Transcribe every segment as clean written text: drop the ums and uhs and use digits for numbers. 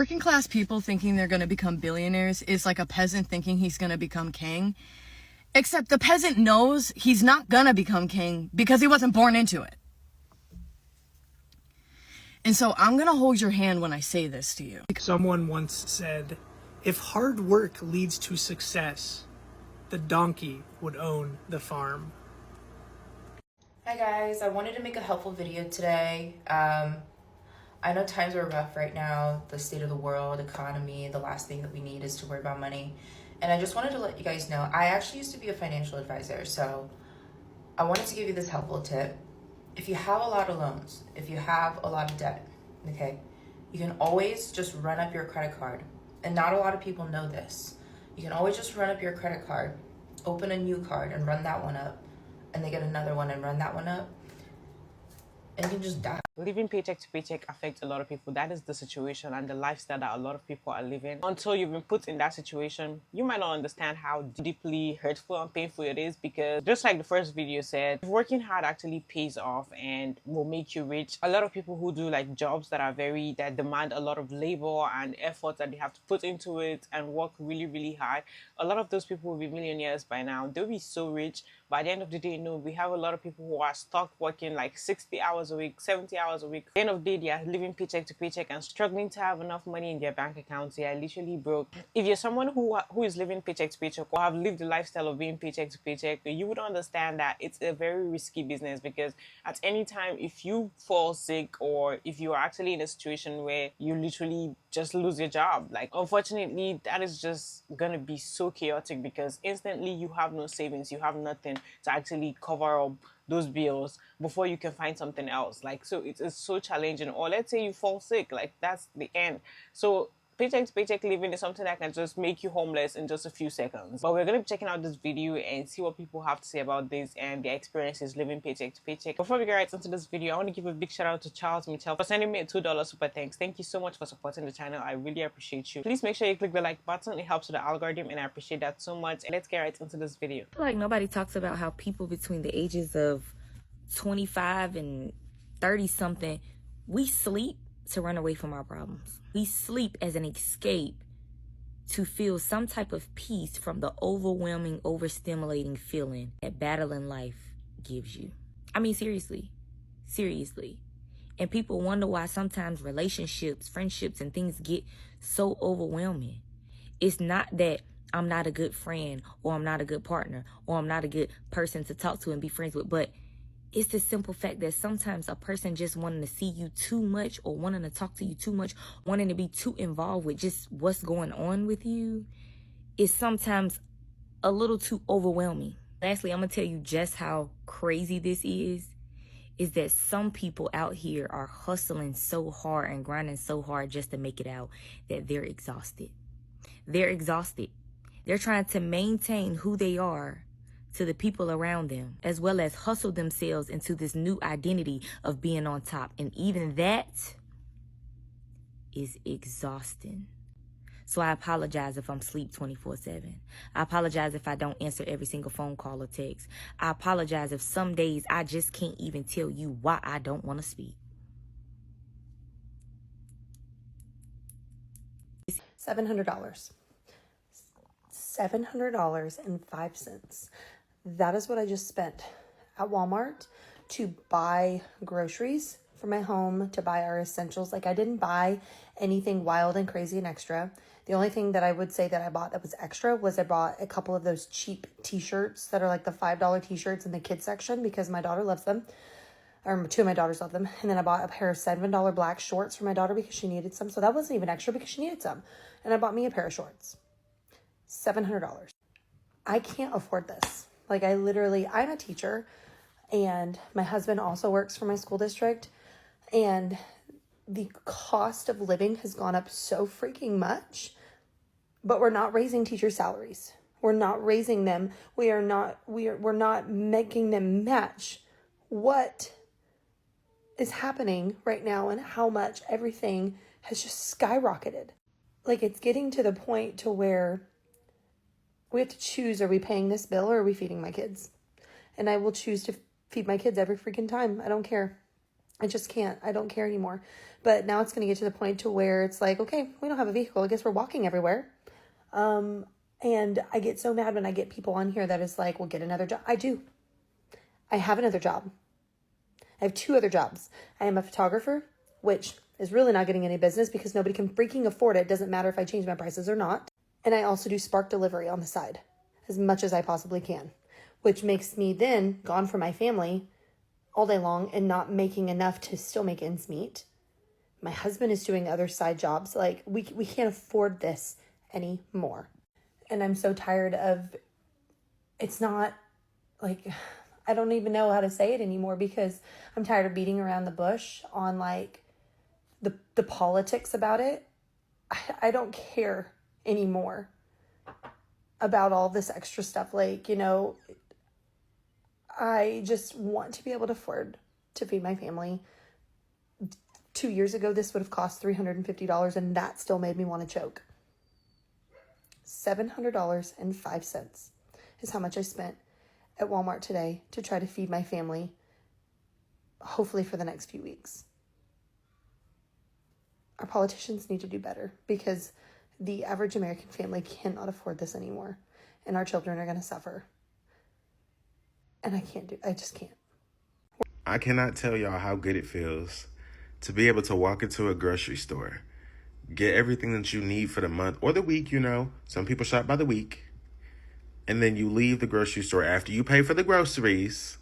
Working class people thinking they're going to become billionaires is like a peasant thinking he's going to become king. Except the peasant knows he's not going to become king because he wasn't born into it. And so I'm going to hold your hand when I say this to you. Someone once said, if hard work leads to success, the donkey would own the farm. Hi guys, I wanted to make a helpful video today. I know times are rough right now, the state of the world, economy, the last thing that we need is to worry about money. And I just wanted to let you guys know, I actually used to be a financial advisor, so I wanted to give you this helpful tip. If you have a lot of loans, if you have a lot of debt, okay, you can always just run up your credit card. And not a lot of people know this. You can always just run up your credit card, open a new card and run that one up, and they get another one and run that one up, and you just die. Living paycheck to paycheck affects a lot of people. That is the situation and the lifestyle that a lot of people are living. Until you've been put in that situation, you might not understand how deeply hurtful and painful it is, because just like the first video said, working hard actually pays off and will make you rich. A lot of people who do like jobs that demand a lot of labor and effort that they have to put into it and work really hard, a lot of those people will be millionaires by now. They'll be so rich. By the end of the day, no, we have a lot of people who are stuck working like 60 hours a week, 70 hours a week. At the end of the day, they are living paycheck to paycheck and struggling to have enough money in their bank accounts. They are literally broke. If you're someone who is living paycheck to paycheck or have lived the lifestyle of being paycheck to paycheck, you would understand that it's a very risky business, because at any time, if you fall sick or if you are actually in a situation where you literally just lose your job, like unfortunately, that is just gonna be so chaotic, because instantly you have no savings, you have nothing to actually cover up those bills before you can find something else. Like, so it's so challenging. Or let's say you fall sick, like that's the end. So paycheck to paycheck living is something that can just make you homeless in just a few seconds. But we're going to be checking out this video and see what people have to say about this and their experiences living paycheck to paycheck. Before we get right into this video, I want to give a big shout out to Charles Mitchell for sending me a $2 super thanks. Thank you so much for supporting the channel. I really appreciate you. Please make sure you click the like button. It helps with the algorithm and I appreciate that so much. And let's get right into this video. I feel like nobody talks about how people between the ages of 25 and 30 something, we sleep to run away from our problems. We sleep as an escape to feel some type of peace from the overwhelming, overstimulating feeling that battling life gives you. I mean, seriously. And people wonder why sometimes relationships, friendships, and things get so overwhelming. It's not that I'm not a good friend, or I'm not a good partner, or I'm not a good person to talk to and be friends with, but it's the simple fact that sometimes a person just wanting to see you too much, or wanting to talk to you too much, wanting to be too involved with just what's going on with you, is sometimes a little too overwhelming. Lastly, I'm going to tell you just how crazy this is that some people out here are hustling so hard and grinding so hard just to make it out that they're exhausted. They're exhausted. They're trying to maintain who they are to the people around them, as well as hustle themselves into this new identity of being on top. And even that is exhausting. So I apologize if I'm asleep 24/7. I apologize if I don't answer every single phone call or text. I apologize if some days I just can't even tell you why I don't want to speak. $700. $700.05. That is what I just spent at Walmart to buy groceries for my home, to buy our essentials. Like, I didn't buy anything wild and crazy and extra. The only thing that I would say that I bought that was extra was I bought a couple of those cheap t-shirts that are like the $5 t-shirts in the kids section, because my daughter loves them. Or two of my daughters love them. And then I bought a pair of $7 black shorts for my daughter because she needed some. So that wasn't even extra because she needed some. And I bought me a pair of shorts. $700. I can't afford this. Like, I'm a teacher, and my husband also works for my school district, and the cost of living has gone up so freaking much, but we're not raising teacher salaries. We're not raising them. We're not making them match what is happening right now and how much everything has just skyrocketed. Like, it's getting to the point to where we have to choose, are we paying this bill or are we feeding my kids? And I will choose to feed my kids every freaking time. I don't care. I just can't. I don't care anymore. But now it's going to get to the point to where it's like, okay, we don't have a vehicle. I guess we're walking everywhere. And I get so mad when I get people on here that is like, well, get another job. I do. I have another job. I have 2 other jobs. I am a photographer, which is really not getting any business because nobody can freaking afford it. It doesn't matter if I change my prices or not. And I also do Spark delivery on the side as much as I possibly can, which makes me then gone from my family all day long and not making enough to still make ends meet. My husband is doing other side jobs. Like, we can't afford this anymore. And I'm so tired of, it's not like, I don't even know how to say it anymore because I'm tired of beating around the bush on like the politics about it. I don't care anymore about all this extra stuff. Like, you know, I just want to be able to afford to feed my family. 2 years ago, this would have cost $350, and that still made me want to choke. $700.05 is how much I spent at Walmart today to try to feed my family, hopefully for the next few weeks. Our politicians need to do better because the average American family cannot afford this anymore, and our children are going to suffer. And I just can't. I cannot tell y'all how good it feels to be able to walk into a grocery store, get everything that you need for the month or the week, you know. Some people shop by the week. And then you leave the grocery store after you pay for the groceries,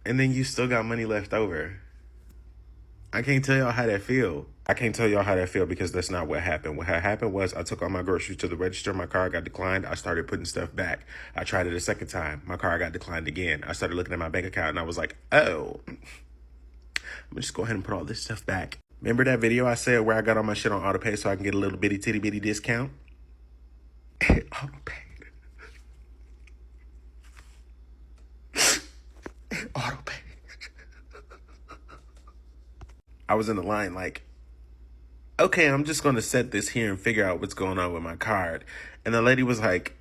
and then you still got money left over. I can't tell y'all how that feel. I can't tell y'all how that feel because that's not what happened. What had happened was I took all my groceries to the register. My card got declined. I started putting stuff back. I tried it a second time. My card got declined again. I started looking at my bank account and I was like, oh, I'm gonna just go ahead and put all this stuff back. Remember that video I said where I got all my shit on autopay so I can get a little bitty titty bitty discount? Autopay. Autopay. I was in the line like, okay, I'm just going to set this here and figure out what's going on with my card. And the lady was like,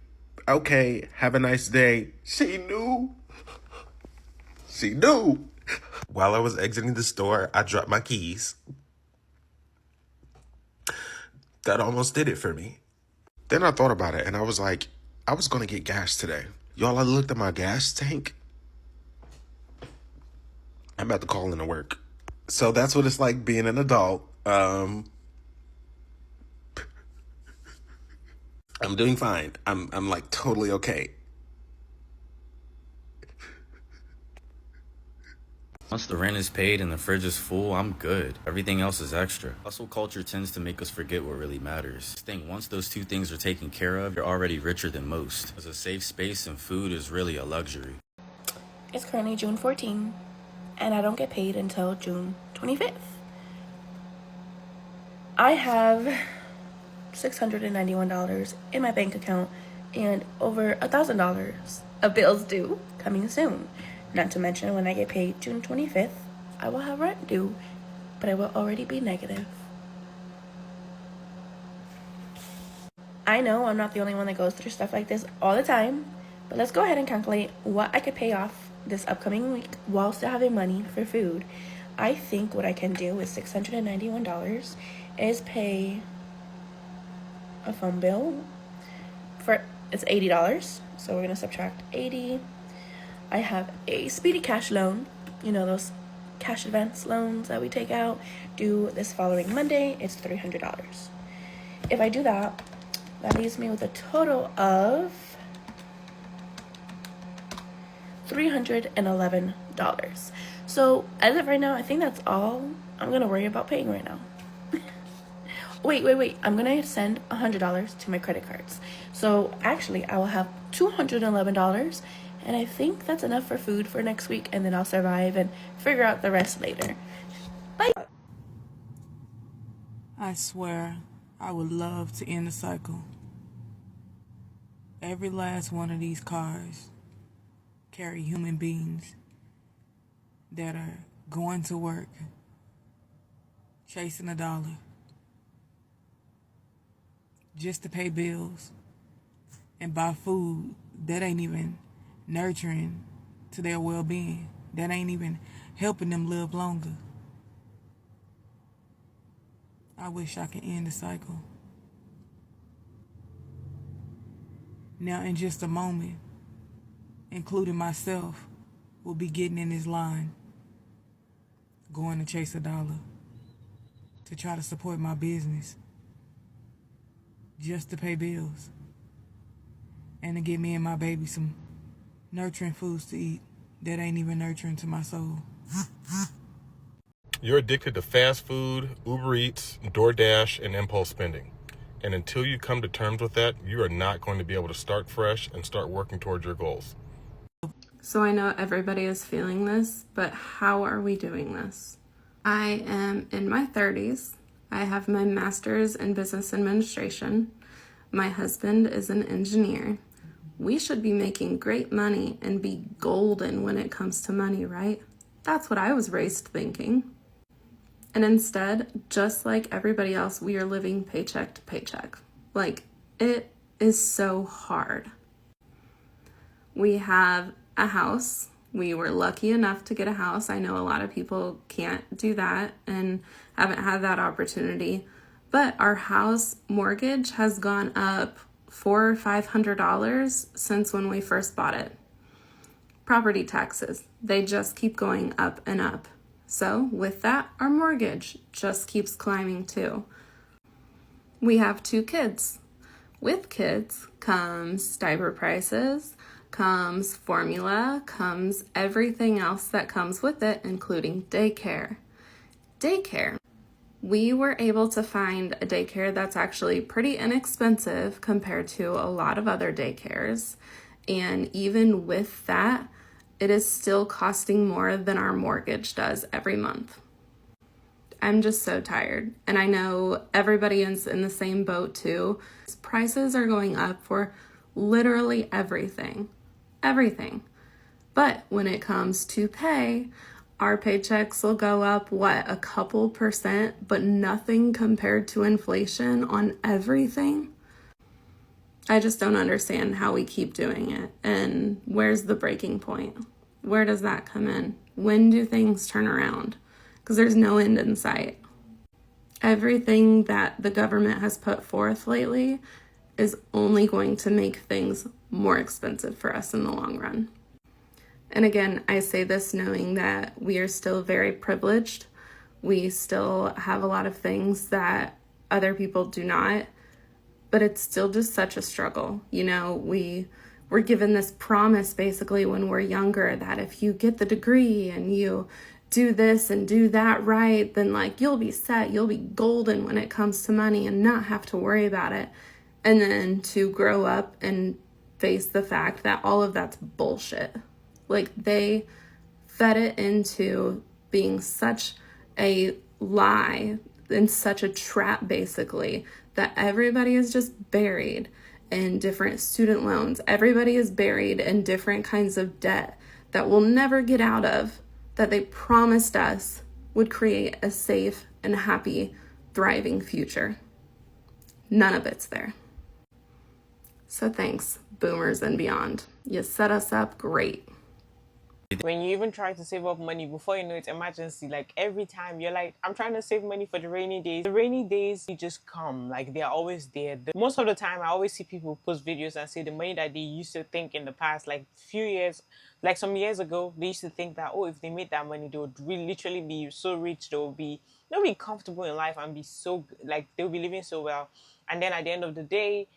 okay, have a nice day. She knew. She knew. While I was exiting the store, I dropped my keys. That almost did it for me. Then I thought about it and I was like, I was going to get gas today. Y'all, I looked at my gas tank. I'm about to call into work. So that's what it's like being an adult. I'm doing fine. I'm like totally okay. Once the rent is paid and the fridge is full, I'm good. Everything else is extra. Hustle culture tends to make us forget what really matters. Once those 2 things are taken care of, you're already richer than most. Because a safe space and food is really a luxury. It's currently June 14th, and I don't get paid until June 25th. I have $691 in my bank account and over $1,000 of bills due coming soon. Not to mention, when I get paid June 25th, I will have rent due, but I will already be negative. I know I'm not the only one that goes through stuff like this all the time, but let's go ahead and calculate what I could pay off this upcoming week while still having money for food. I think what I can do with $691 is pay a phone bill for, it's $80, so we're gonna subtract 80. I have a speedy cash loan, you know, those cash advance loans that we take out, due this following Monday. It's $300. If I do that, that leaves me with a total of $311. So as of right now, I think that's all I'm gonna worry about paying right now. Wait. I'm gonna send $100 to my credit cards. So actually, I will have $211, and I think that's enough for food for next week, and then I'll survive and figure out the rest later. Bye. I swear, I would love to end the cycle. Every last one of these cars carry human beings that are going to work, chasing a dollar, just to pay bills and buy food that ain't even nurturing to their well-being, that ain't even helping them live longer. I wish I could end the cycle. Now, in just a moment, including myself, will be getting in this line, going to chase a dollar, to try to support my business, just to pay bills, and to get me and my baby some nurturing foods to eat that ain't even nurturing to my soul. You're addicted to fast food, Uber Eats, DoorDash, and impulse spending. And until you come to terms with that, you are not going to be able to start fresh and start working towards your goals. So I know everybody is feeling this, but how are we doing this? I am in my 30s. I have my master's in business administration. My husband is an engineer. We should be making great money and be golden when it comes to money, right? That's what I was raised thinking. And instead, just like everybody else, we are living paycheck to paycheck. Like, it is so hard. We have a house. We were lucky enough to get a house. I know a lot of people can't do that and haven't had that opportunity. But our house mortgage has gone up $400 or $500 since when we first bought it. Property taxes, they just keep going up and up. So with that, our mortgage just keeps climbing too. We have 2 kids. With kids comes diaper prices, comes formula, comes everything else that comes with it, including daycare. Daycare. We were able to find a daycare that's actually pretty inexpensive compared to a lot of other daycares. And even with that, it is still costing more than our mortgage does every month. I'm just so tired. And I know everybody is in the same boat too. Prices are going up for literally everything. Everything. But when it comes to pay, our paychecks will go up, a couple percent, but nothing compared to inflation on everything. I just don't understand how we keep doing it. And where's the breaking point? Where does that come in? When do things turn around? Because there's no end in sight. Everything that the government has put forth lately is only going to make things more expensive for us in the long run. And again, I say this knowing that we are still very privileged. We still have a lot of things that other people do not. But it's still just such a struggle. You know, we're given this promise basically when we're younger that if you get the degree and you do this and do that right, then like you'll be set, you'll be golden when it comes to money and not have to worry about it. And then to grow up and face the fact that all of that's bullshit. Like they fed it into being such a lie and such a trap basically, that everybody is just buried in different student loans. Everybody is buried in different kinds of debt that we'll never get out of, that they promised us would create a safe and happy, thriving future. None of it's there. So thanks, boomers and beyond. You set us up great. When you even try to save up money, before you know it's emergency, like every time you're like, I'm trying to save money for the rainy days. The rainy days, you just come, like they're always there. Most of the time, I always see people post videos and say the money that they used to think in the past, like few years, like some years ago, they used to think that, oh, if they made that money, they would really literally be so rich, they'll be comfortable in life and be so, like they'll be living so well. And then at the end of the day,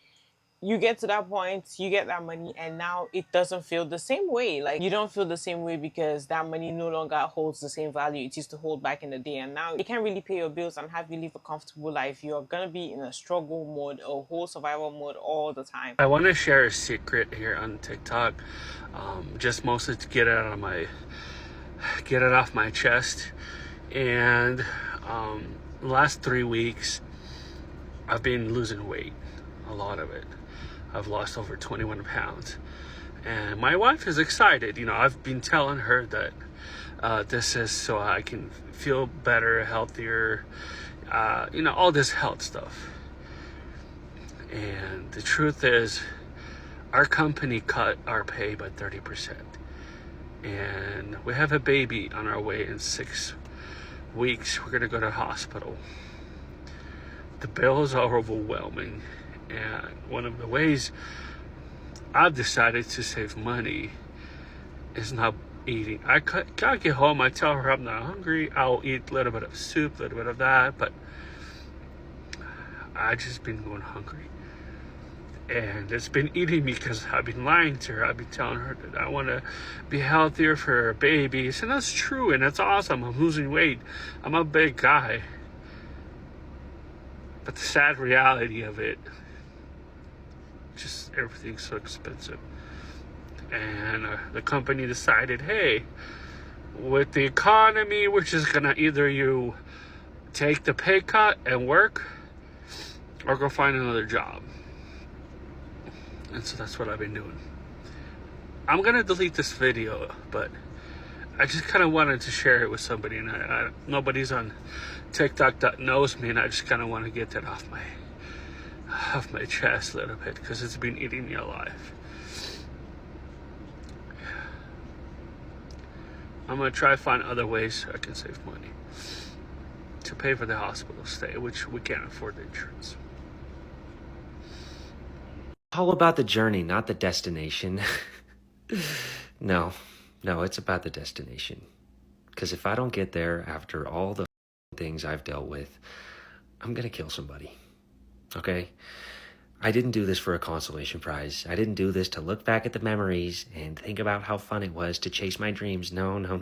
you get to that point, you get that money, and now it doesn't feel the same way. Like you don't feel the same way because that money no longer holds the same value it used to hold back in the day. And now you can't really pay your bills and have you live a comfortable life. You're gonna be in a struggle mode, a whole survival mode all the time. I want to share a secret here on TikTok, just mostly to get it off my chest. And the last 3 weeks, I've been losing weight, a lot of it. I've lost over 21 pounds. And my wife is excited. You know, I've been telling her that this is so I can feel better, healthier, you know, all this health stuff. And the truth is, our company cut our pay by 30%. And we have a baby on our way in 6 weeks. We're going to go to the hospital. the bills are overwhelming. And one of the ways I've decided to save money is not eating. I get home, I tell her I'm not hungry. I'll eat a little bit of soup, a little bit of that, but I just been going hungry. And it's been eating me because I've been lying to her. I've been telling her that I want to be healthier for babies. And that's true, and that's awesome. I'm losing weight. I'm a big guy. But the sad reality of it, just everything's so expensive. And the company decided, hey, with the economy, we're just going to either you take the pay cut and work or go find another job. And so that's what I've been doing. I'm going to delete this video, but I just kind of wanted to share it with somebody. And nobody's on TikTok that knows me, and I just kind of want to get that off my chest a little bit because it's been eating me alive. I'm going to try to find other ways I can save money to pay for the hospital stay, which we can't afford the insurance. All about the journey, not the destination. No, it's about the destination. Because if I don't get there after all the things I've dealt with, I'm going to kill somebody. Okay? I didn't do this for a consolation prize. I didn't do this to look back at the memories and think about how fun it was to chase my dreams. No. No,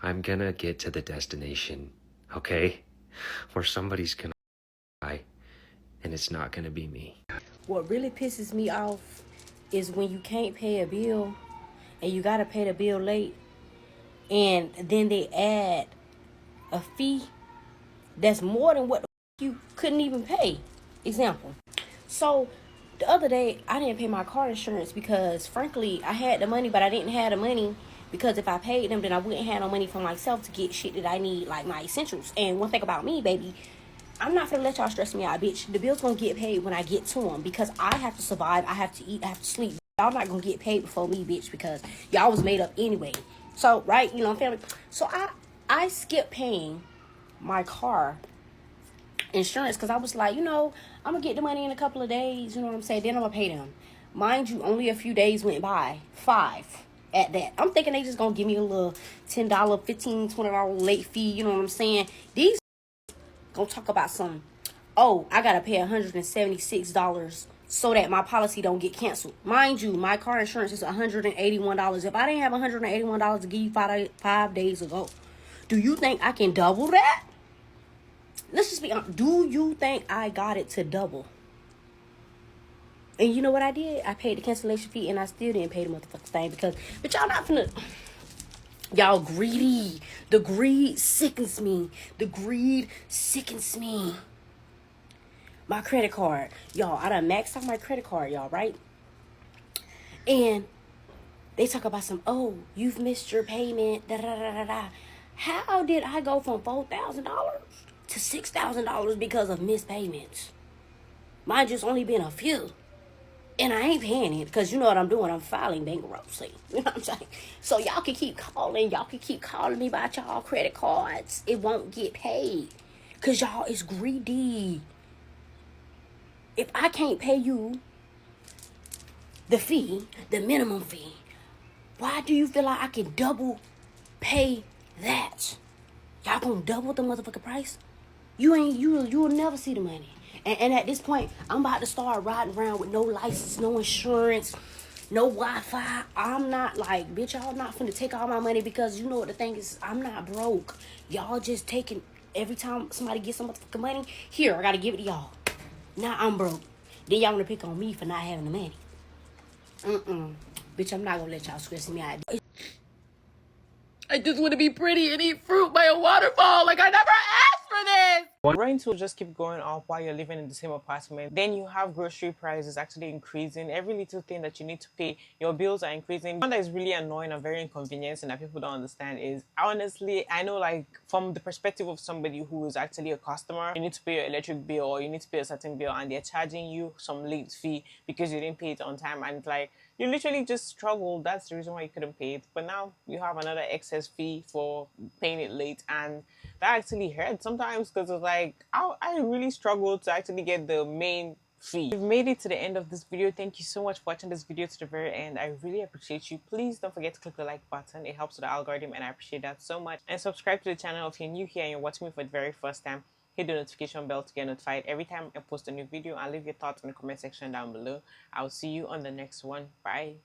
I'm going to get to the destination. Okay? Where somebody's going to die. And it's not going to be me. What really pisses me off is when you can't pay a bill and you got to pay the bill late, and then they add a fee that's more than what you couldn't even pay. Example. So the other day, I didn't pay my car insurance because, frankly, I had the money, but I didn't have the money because if I paid them, then I wouldn't have no money for myself to get shit that I need, like my essentials. And one thing about me, baby, I'm not gonna let y'all stress me out, bitch. The bill's gonna get paid when I get to them because I have to survive, I have to eat, I have to sleep. Y'all not gonna get paid before me, bitch, because y'all was made up anyway. So, right, you know, family. So I skipped paying my car insurance because I was like, you know, I'm gonna get the money in a couple of days, you know what I'm saying? Then I'm gonna pay them. Mind you, only a few days went by. 5 at that. I'm thinking they just gonna give me a little $10, $15, $20 late fee, you know what I'm saying? These gonna talk about some, oh, I gotta pay $176 so that my policy don't get canceled. Mind you, my car insurance is $181. If I didn't have $181 to give you 5 days ago, do you think I can double that? Let's just be honest. Do you think I got it to double? And you know what I did? I paid the cancellation fee and I still didn't pay the motherfucking thing because, but y'all not finna. Y'all greedy. The greed sickens me. The greed sickens me. My credit card. Y'all, I done maxed out my credit card, y'all, right? And they talk about some, oh, you've missed your payment, da-da-da-da-da. How did I go from $4,000 to $6,000 because of missed payments? Mine just only been a few. And I ain't paying it because you know what I'm doing. I'm filing bankruptcy. You know what I'm saying? So y'all can keep calling. Y'all can keep calling me about y'all credit cards. It won't get paid because y'all is greedy. If I can't pay you the fee, the minimum fee, why do you feel like I can double pay that? Y'all gonna double the motherfucking price? You'll never see the money. And at this point, I'm about to start riding around with no license, no insurance, no Wi-Fi. I'm not like, bitch, y'all not finna take all my money because you know what the thing is, I'm not broke. Y'all just taking, every time somebody gets some motherfucking money, here, I gotta give it to y'all. Now I'm broke. Then y'all wanna pick on me for not having the money. Bitch, I'm not gonna let y'all stress me out. I just wanna be pretty and eat fruit by a waterfall. Like I never asked for this. Rent will just keep going up while you're living in the same apartment. Then you have grocery prices actually increasing. Every little thing that you need to pay, your bills are increasing. One that is really annoying and very inconvenient and that people don't understand is, honestly, I know, like, from the perspective of somebody who is actually a customer, you need to pay your electric bill or you need to pay a certain bill and they're charging you some late fee because you didn't pay it on time, and it's like, you literally just struggled. That's the reason why you couldn't pay it. But now you have another excess fee for paying it late, and that actually hurt sometimes, because it's like I really struggle to actually get the main fee. You've made it to the end of this video. Thank you so much for watching this video to the very end. I really appreciate you. Please don't forget to click the like button. It helps with the algorithm and I appreciate that so much. And subscribe to the channel if you're new here and you're watching me for the very first time. Hit the notification bell to get notified every time I post a new video, and leave your thoughts in the comment section down below. I'll see you on the next one. Bye.